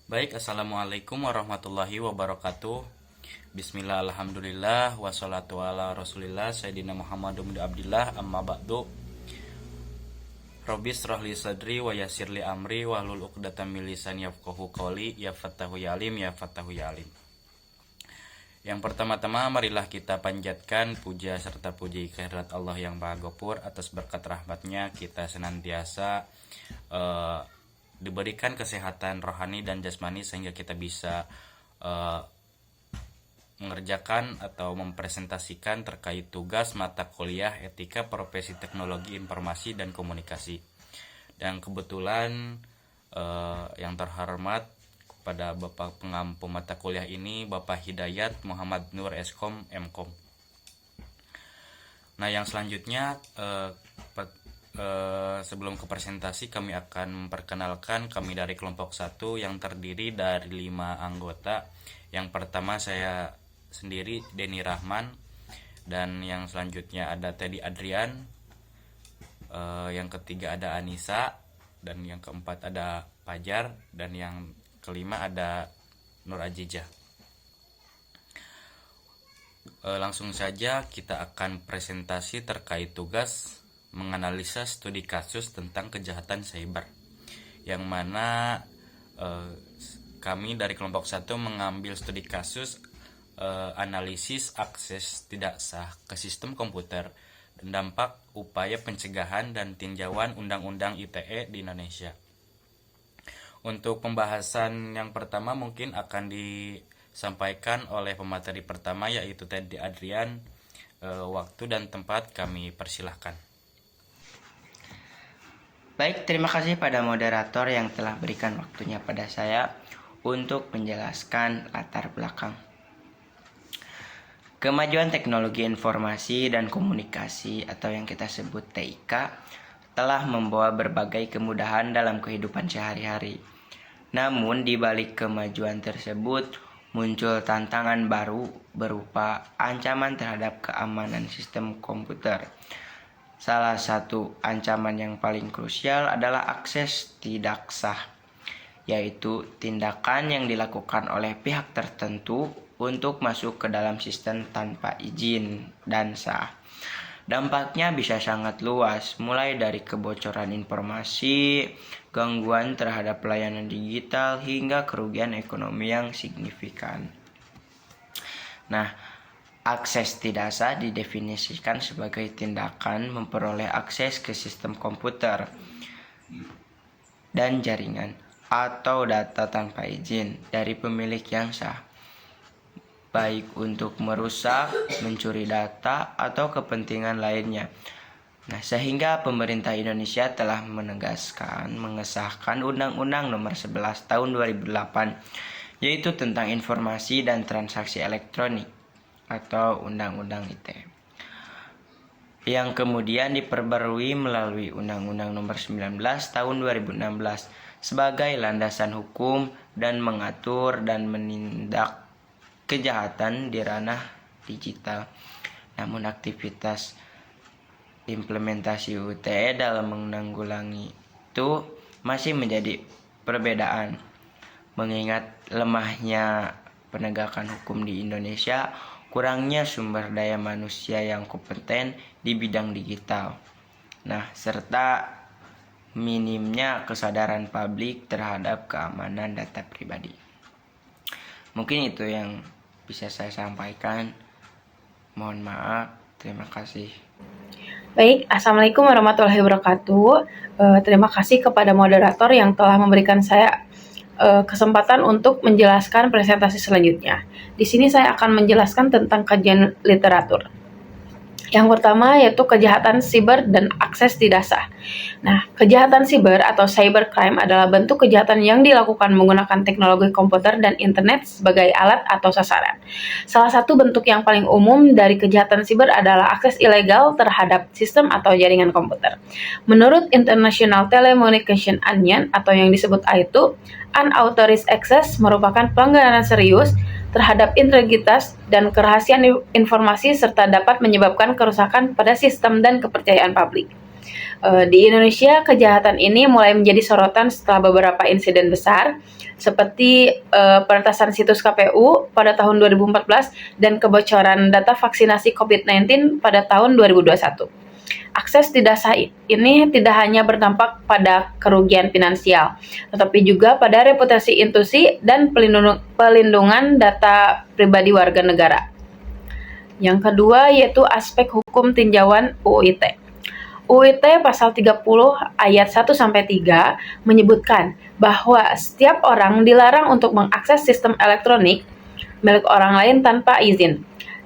Baik, Assalamualaikum warahmatullahi wabarakatuh. Bismillah, alhamdulillah, wassalatu ala rasulillah, Sayyidina Muhammad bin Abdillah, amma ba'du. Robbi shrah li sadri wa yassir li amri wahlul 'uqdatam min lisani yafqahu qawli, ya fattahu ya alim, ya fattahu ya alim. Yang pertama-tama marilah kita panjatkan puja serta puji kehadirat Allah yang Maha Ghafur. Atas berkat rahmatnya kita senantiasa diberikan kesehatan rohani dan jasmani sehingga kita bisa mengerjakan atau mempresentasikan terkait tugas mata kuliah etika profesi teknologi informasi dan komunikasi. Dan kebetulan yang terhormat pada Bapak pengampu mata kuliah ini, Bapak Hidayat Muhammad Nur Eskom Mkom. Nah, yang selanjutnya sebelum ke presentasi kami akan memperkenalkan kami dari kelompok 1 yang terdiri dari 5 anggota. Yang pertama saya sendiri, Denny Rahman, dan yang selanjutnya ada Teddy Adrian, yang ketiga ada Anissa, dan yang keempat ada Fajar, dan yang kelima ada Nur Ajijah. Langsung saja kita akan presentasi terkait tugas menganalisa studi kasus tentang kejahatan cyber, yang mana kami dari kelompok 1 mengambil studi kasus analisis akses tidak sah ke sistem komputer dan dampak upaya pencegahan dan tinjauan Undang-Undang ITE di Indonesia. Untuk pembahasan yang pertama mungkin akan disampaikan oleh pemateri pertama, yaitu Teddy Adrian. Waktu dan tempat kami persilahkan. Baik, terima kasih pada moderator yang telah berikan waktunya pada saya untuk menjelaskan latar belakang. Kemajuan teknologi informasi dan komunikasi atau yang kita sebut TIK telah membawa berbagai kemudahan dalam kehidupan sehari-hari. Namun di balik kemajuan tersebut muncul tantangan baru berupa ancaman terhadap keamanan sistem komputer. Salah satu ancaman yang paling krusial adalah akses tidak sah, yaitu tindakan yang dilakukan oleh pihak tertentu untuk masuk ke dalam sistem tanpa izin dan sah. Dampaknya bisa sangat luas, mulai dari kebocoran informasi, gangguan terhadap pelayanan digital, hingga kerugian ekonomi yang signifikan. Nah, akses tidak sah didefinisikan sebagai tindakan memperoleh akses ke sistem komputer dan jaringan atau data tanpa izin dari pemilik yang sah, baik untuk merusak, mencuri data, atau kepentingan lainnya. Nah, sehingga pemerintah Indonesia telah mengesahkan Undang-Undang Nomor 11 Tahun 2008, yaitu tentang informasi dan transaksi elektronik atau Undang-Undang ITE, yang kemudian diperbarui melalui Undang-Undang Nomor 19 Tahun 2016 sebagai landasan hukum dan mengatur dan menindak kejahatan di ranah digital. Namun aktivitas implementasi UTE dalam menanggulangi itu masih menjadi perbedaan, mengingat lemahnya penegakan hukum di Indonesia, kurangnya sumber daya manusia yang kompeten di bidang digital, serta minimnya kesadaran publik terhadap keamanan data pribadi. Mungkin itu yang bisa saya sampaikan. Mohon maaf, terima kasih. Baik, Assalamualaikum warahmatullahi wabarakatuh. Terima kasih kepada moderator yang telah memberikan saya kesempatan untuk menjelaskan presentasi selanjutnya. Di sini saya akan menjelaskan tentang kajian literatur. Yang pertama yaitu kejahatan siber dan akses tidak sah. Nah, kejahatan siber atau cybercrime adalah bentuk kejahatan yang dilakukan menggunakan teknologi komputer dan internet sebagai alat atau sasaran. Salah satu bentuk yang paling umum dari kejahatan siber adalah akses ilegal terhadap sistem atau jaringan komputer. Menurut International Telecommunication Union atau yang disebut AITU, unauthorized access merupakan pelanggaran serius terhadap integritas dan kerahasiaan informasi serta dapat menyebabkan kerusakan pada sistem dan kepercayaan publik. Di Indonesia, kejahatan ini mulai menjadi sorotan setelah beberapa insiden besar seperti peretasan situs KPU pada tahun 2014 dan kebocoran data vaksinasi COVID-19 pada tahun 2021. Akses tidak sah ini tidak hanya berdampak pada kerugian finansial, tetapi juga pada reputasi institusi dan pelindungan data pribadi warga negara. Yang kedua yaitu aspek hukum tinjauan UU ITE. UU ITE pasal 30 ayat 1 sampai 3 menyebutkan bahwa setiap orang dilarang untuk mengakses sistem elektronik milik orang lain tanpa izin.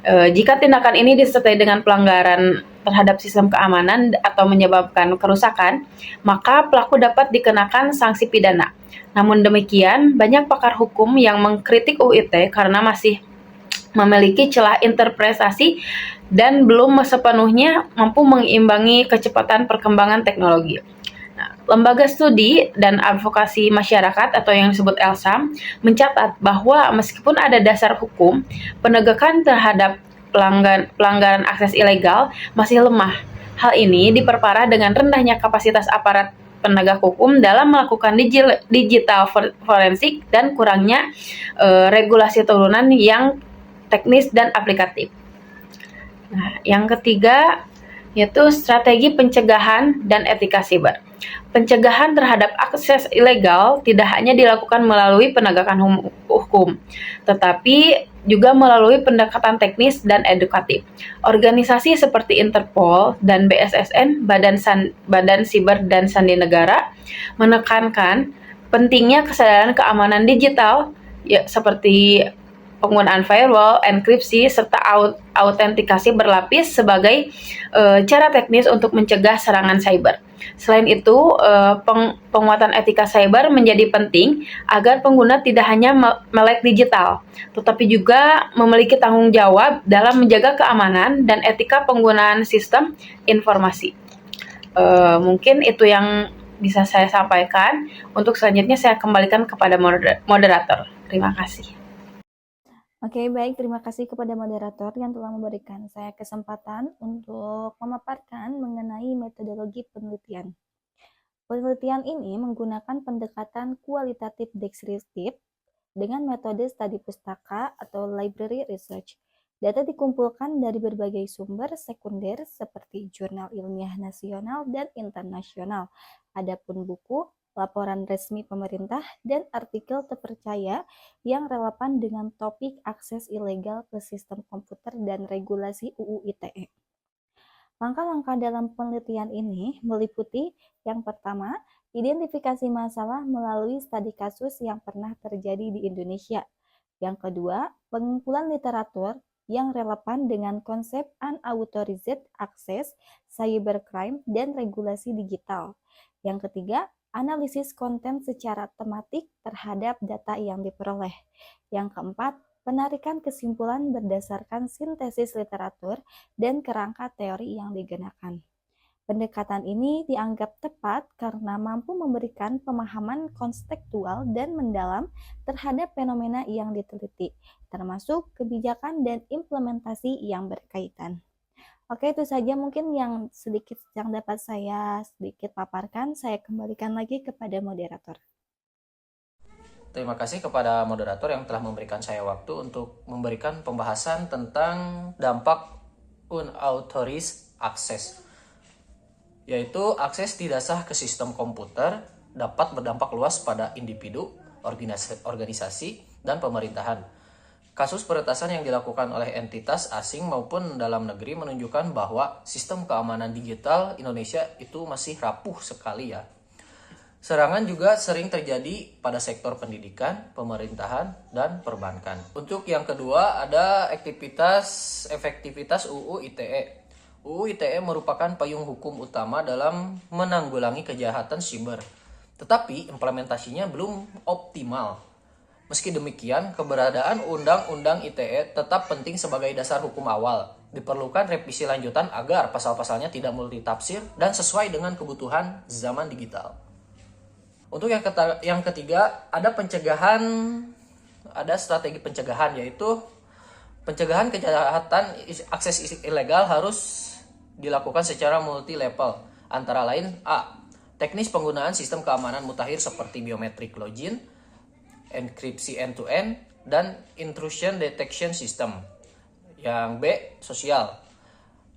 Jika tindakan ini disertai dengan pelanggaran terhadap sistem keamanan atau menyebabkan kerusakan, maka pelaku dapat dikenakan sanksi pidana. Namun demikian, banyak pakar hukum yang mengkritik UU ITE karena masih memiliki celah interpretasi dan belum sepenuhnya mampu mengimbangi kecepatan perkembangan teknologi. Nah, Lembaga Studi dan Advokasi Masyarakat atau yang disebut LSAM mencatat bahwa meskipun ada dasar hukum, penegakan terhadap pelanggaran akses ilegal masih lemah. Hal ini diperparah dengan rendahnya kapasitas aparat penegak hukum dalam melakukan digital forensik dan kurangnya regulasi turunan yang teknis dan aplikatif. Nah, yang ketiga yaitu strategi pencegahan dan etika siber. Pencegahan terhadap akses ilegal tidak hanya dilakukan melalui penegakan hukum, tetapi juga melalui pendekatan teknis dan edukatif. Organisasi seperti Interpol dan BSSN, Badan Siber dan Sandi Negara, menekankan pentingnya kesadaran keamanan digital seperti penggunaan firewall, enkripsi, serta autentikasi berlapis sebagai cara teknis untuk mencegah serangan cyber. Selain itu, penguatan etika cyber menjadi penting agar pengguna tidak hanya melek digital, tetapi juga memiliki tanggung jawab dalam menjaga keamanan dan etika penggunaan sistem informasi. Mungkin itu yang bisa saya sampaikan. Untuk selanjutnya saya kembalikan kepada moderator. Terima kasih. Oke, baik. Terima kasih kepada moderator yang telah memberikan saya kesempatan untuk memaparkan mengenai metodologi penelitian. Penelitian ini menggunakan pendekatan kualitatif deskriptif dengan metode studi pustaka atau library research. Data dikumpulkan dari berbagai sumber sekunder seperti jurnal ilmiah nasional dan internasional. Adapun buku, laporan resmi pemerintah, dan artikel terpercaya yang relevan dengan topik akses ilegal ke sistem komputer dan regulasi UU ITE. Langkah-langkah dalam penelitian ini meliputi yang pertama, identifikasi masalah melalui studi kasus yang pernah terjadi di Indonesia. Yang kedua, pengumpulan literatur yang relevan dengan konsep unauthorized access, cybercrime, dan regulasi digital. Yang ketiga, analisis konten secara tematik terhadap data yang diperoleh. Yang keempat, penarikan kesimpulan berdasarkan sintesis literatur dan kerangka teori yang digunakan. Pendekatan ini dianggap tepat karena mampu memberikan pemahaman konstekstual dan mendalam terhadap fenomena yang diteliti, termasuk kebijakan dan implementasi yang berkaitan. Oke, itu saja mungkin yang sedikit yang dapat saya sedikit paparkan. Saya kembalikan lagi kepada moderator. Terima kasih kepada moderator yang telah memberikan saya waktu untuk memberikan pembahasan tentang dampak unauthorized access, yaitu akses tidak sah ke sistem komputer dapat berdampak luas pada individu, organisasi, dan pemerintahan. Kasus peretasan yang dilakukan oleh entitas asing maupun dalam negeri menunjukkan bahwa sistem keamanan digital Indonesia itu masih rapuh sekali ya. Serangan juga sering terjadi pada sektor pendidikan, pemerintahan, dan perbankan. Untuk yang kedua ada efektivitas UU ITE. UU ITE merupakan payung hukum utama dalam menanggulangi kejahatan siber, tetapi implementasinya belum optimal. Meski demikian, keberadaan Undang-Undang ITE tetap penting sebagai dasar hukum awal. Diperlukan revisi lanjutan agar pasal-pasalnya tidak multitafsir dan sesuai dengan kebutuhan zaman digital. Untuk yang ketiga, ada strategi pencegahan, yaitu pencegahan kejahatan akses ilegal harus dilakukan secara multi level. Antara lain A. Teknis penggunaan sistem keamanan mutakhir seperti biometric login. enkripsi end-to-end, dan intrusion detection system. Yang B, sosial.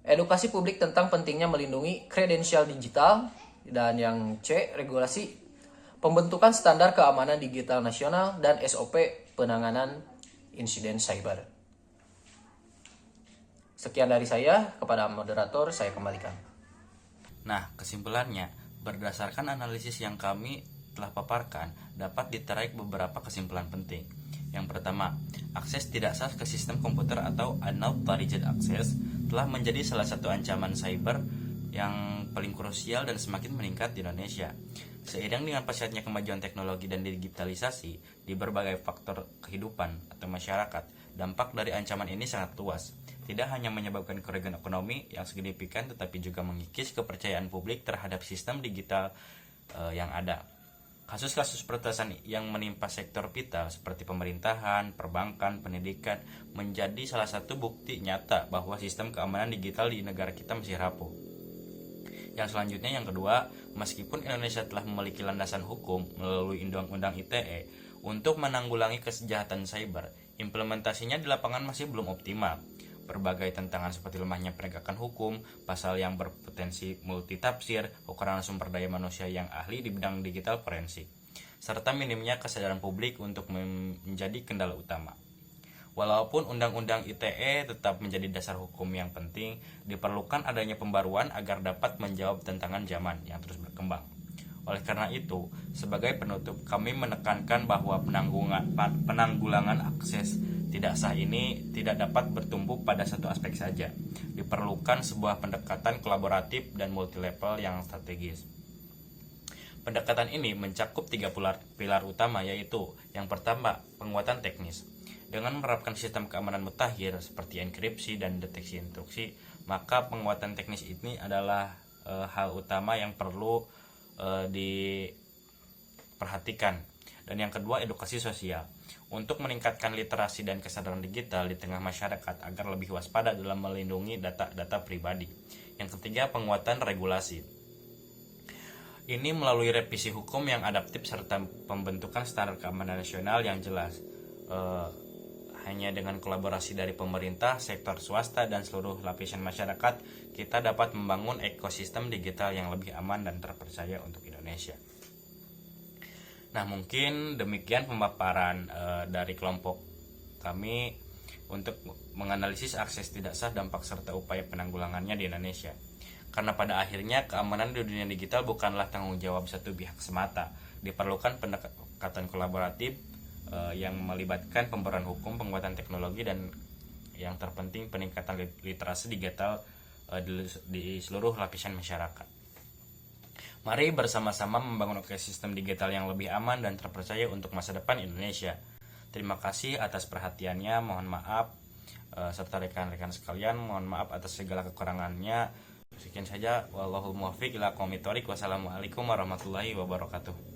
Edukasi publik tentang pentingnya melindungi kredensial digital. Dan yang C, regulasi. Pembentukan standar keamanan digital nasional dan SOP penanganan insiden cyber. Sekian dari saya, kepada moderator saya kembalikan. Nah, kesimpulannya, berdasarkan analisis yang kami telah paparkan, dapat ditarik beberapa kesimpulan penting. Yang pertama, akses tidak sah ke sistem komputer atau unauthorized access telah menjadi salah satu ancaman cyber yang paling krusial dan semakin meningkat di Indonesia. Seiring dengan pesatnya kemajuan teknologi dan digitalisasi di berbagai faktor kehidupan atau masyarakat, dampak dari ancaman ini sangat luas. Tidak hanya menyebabkan kerugian ekonomi yang signifikan, tetapi juga mengikis kepercayaan publik terhadap sistem digital yang ada. Kasus-kasus peretasan yang menimpa sektor vital seperti pemerintahan, perbankan, pendidikan menjadi salah satu bukti nyata bahwa sistem keamanan digital di negara kita masih rapuh. Yang selanjutnya, yang kedua, meskipun Indonesia telah memiliki landasan hukum melalui Undang-Undang ITE untuk menanggulangi kejahatan cyber, implementasinya di lapangan masih belum optimal. Berbagai tantangan seperti lemahnya penegakan hukum, pasal yang berpotensi multitafsir, kekurangan sumber daya manusia yang ahli di bidang digital forensik, serta minimnya kesadaran publik untuk menjadi kendala utama. Walaupun Undang-Undang ITE tetap menjadi dasar hukum yang penting, diperlukan adanya pembaruan agar dapat menjawab tantangan zaman yang terus berkembang. Oleh karena itu, sebagai penutup, kami menekankan bahwa penanggulangan akses tidak sah ini tidak dapat bertumbuh pada satu aspek saja. Diperlukan sebuah pendekatan kolaboratif dan multilevel yang strategis. Pendekatan ini mencakup 3 pilar utama, yaitu yang pertama, penguatan teknis. Dengan menerapkan sistem keamanan mutakhir seperti enkripsi dan deteksi intrusi, maka penguatan teknis ini adalah hal utama yang perlu diperhatikan. Dan yang kedua, edukasi sosial. Untuk meningkatkan literasi dan kesadaran digital di tengah masyarakat agar lebih waspada dalam melindungi data pribadi. Yang ketiga, penguatan regulasi. Ini melalui revisi hukum yang adaptif serta pembentukan standar keamanan nasional yang jelas. Hanya dengan kolaborasi dari pemerintah, sektor swasta, dan seluruh lapisan masyarakat, kita dapat membangun ekosistem digital yang lebih aman dan terpercaya untuk Indonesia. Nah, mungkin demikian pemaparan dari kelompok kami untuk menganalisis akses tidak sah, dampak serta upaya penanggulangannya di Indonesia. Karena pada akhirnya keamanan di dunia digital bukanlah tanggung jawab satu pihak semata. Diperlukan pendekatan kolaboratif yang melibatkan pembaruan hukum, penguatan teknologi, dan yang terpenting peningkatan literasi digital di seluruh lapisan masyarakat. Mari bersama-sama membangun ekosistem digital yang lebih aman dan terpercaya untuk masa depan Indonesia. Terima kasih atas perhatiannya, mohon maaf serta rekan-rekan sekalian, mohon maaf atas segala kekurangannya. Sekian saja, wallahul muwaffiq ila aqwamit thoriq. Wassalamualaikum warahmatullahi wabarakatuh.